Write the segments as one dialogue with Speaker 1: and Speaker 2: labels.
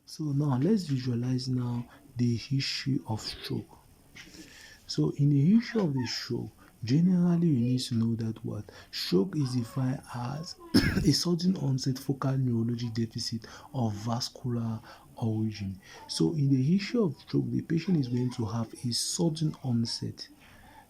Speaker 1: So now let's visualize now the history of stroke. So in the history of the stroke, generally you need to know that what stroke is defined as a sudden onset focal neurologic deficit of vascular origin. So in the history of stroke, the patient is going to have a sudden onset.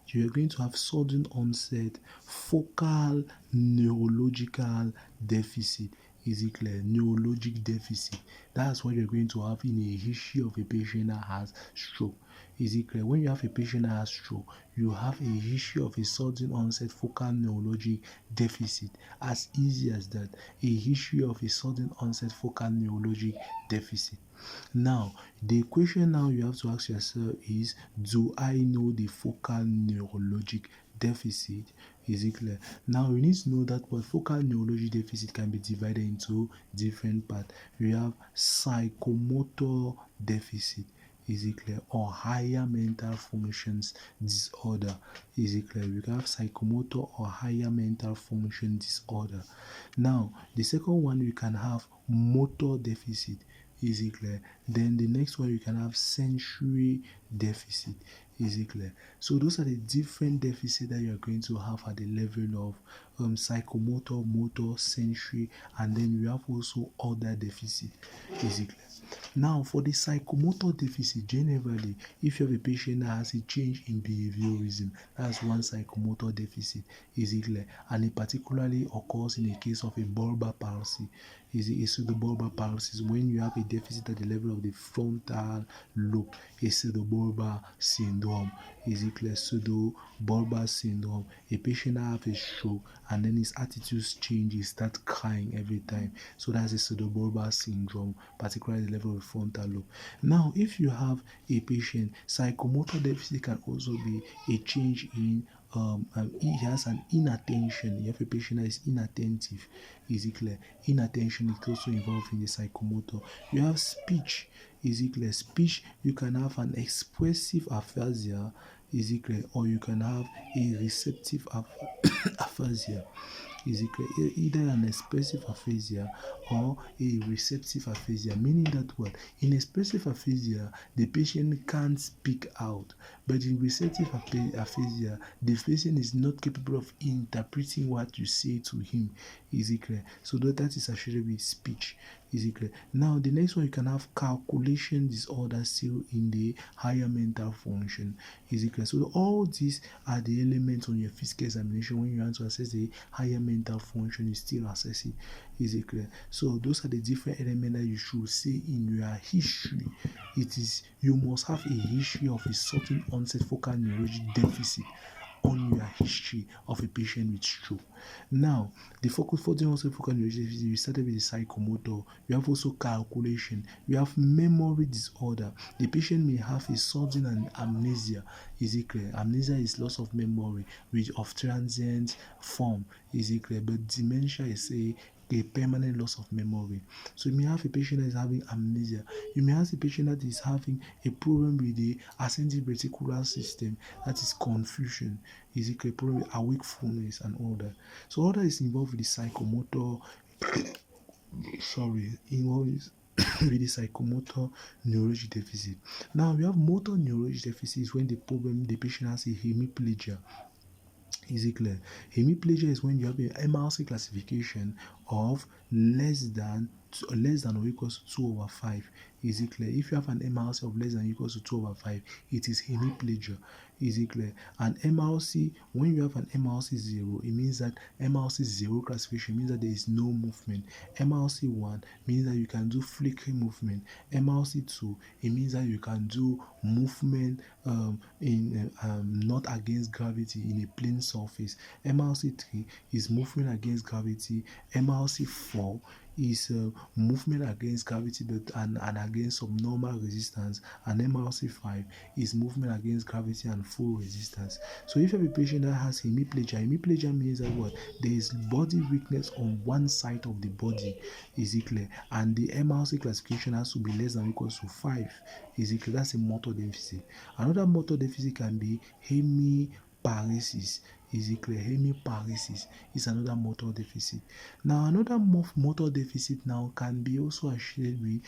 Speaker 1: You are going to have sudden onset focal neurological deficit. Is it clear? Neurologic deficit. That's what you're going to have in a history of a patient that has stroke. Is it clear? When you have a patient that has stroke, you have a history of a sudden onset focal neurologic deficit. As easy as that. A history of a sudden onset focal neurologic deficit. Now, the question now you have to ask yourself is, do I know the focal neurologic deficit? Is it clear? Now, you need to know that what focal neurologic deficit can be divided into different parts. We have psychomotor deficit. Is it clear? Or higher mental functions disorder. Is it clear? We have psychomotor or higher mental function disorder. Now, the second one we can have motor deficit. Is it clear? Then the next one you can have sensory deficit. Is it clear? So those are the different deficits that you are going to have at the level of psychomotor, motor, sensory, and then you have also other deficit. Is it clear? Now, for the psychomotor deficit, generally, if you have a patient that has a change in behaviorism, that's one psychomotor deficit. Is it clear? And it particularly occurs in the case of a bulbar palsy. Is it a pseudobulbar palsy? When you have a deficit at the level of the frontal lobe, a pseudobulbar syndrome. Is it clear? Pseudobulbar syndrome. A patient that have a stroke and then his attitudes change, he start crying every time. So that's a pseudobulbar syndrome, particularly at the level of the frontal lobe. Now, if you have a patient, psychomotor deficit can also be a change in he has an inattention. You have a patient that is inattentive. Is it clear? Inattention is also involved in the psychomotor. You have speech. Is it clear? Speech, you can have an expressive aphasia. Is it clear? Or you can have a receptive aphasia. Is it clear? Either an expressive aphasia or a receptive aphasia, meaning that what? In expressive aphasia, the patient can't speak out, but in receptive aphasia, the patient is not capable of interpreting what you say to him. Is it clear? So that is associated with speech. Is it clear? Now, the next one, you can have calculation disorder still in the higher mental function. Is it clear? So all these are the elements on your physical examination when you want to assess the higher mental function. You still assess it. Is it clear? So those are the different elements that you should see in your history. It is, you must have a history of a certain onset focal neurologic deficit on your history of a patient with stroke. Now, the focus for the onset focal neurologic deficit, we started with the psychomotor. We have also calculation. We have memory disorder. The patient may have a sudden amnesia. Is it clear? Amnesia is loss of memory, which of transient form. Is it clear? But dementia is a permanent loss of memory. So you may have a patient that is having amnesia. You may have a patient that is having a problem with the ascending reticular system, that is confusion. Is it a problem with wakefulness and all that? So all that is involved with the psychomotor, involved with the psychomotor neurologic deficit. Now we have motor neurologic deficit is when the patient has a hemiplegia. Is it clear? Hemiplegia is when you have an MRC classification of less than or equals to 2/5. Is it clear? If you have an MRC of less than or equals to 2/5, it is hemiplegia. Is it clear? And MRC, when you have an MRC 0, it means that MRC 0 classification means that there is no movement. MRC 1 means that you can do flickering movement. MRC 2, it means that you can do movement in not against gravity in a plane surface. MRC 3 is movement against gravity. MRC 4 is movement against gravity and against subnormal resistance, and MRC 5 is movement against gravity and full resistance. So if you have a patient that has hemiplegia means that what? There is body weakness on one side of the body. Is it clear? And the MRC classification has to be less than or equals to 5. Is it clear? That's a motor deficit. Another motor deficit can be hemiparesis. Is it clear? Hemiparesis is another motor deficit. Now, another motor deficit now can be also associated with